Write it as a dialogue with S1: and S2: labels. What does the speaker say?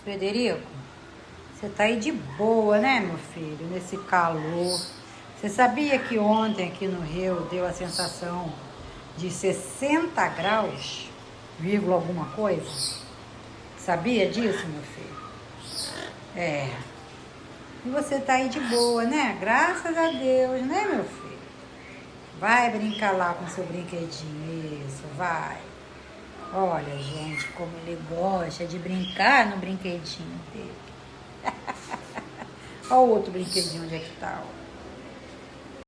S1: Frederico, você tá aí de boa, né, meu filho? Nesse calor. Você sabia que ontem aqui no Rio deu a sensação de 60 graus, vírgula alguma coisa? Sabia disso, meu filho? É. E você tá aí de boa, né? Graças a Deus, né, meu filho? Vai brincar lá com seu brinquedinho, isso, vai. Olha, gente, como ele gosta de brincar no brinquedinho dele. Olha o outro brinquedinho, onde é que tá, ó.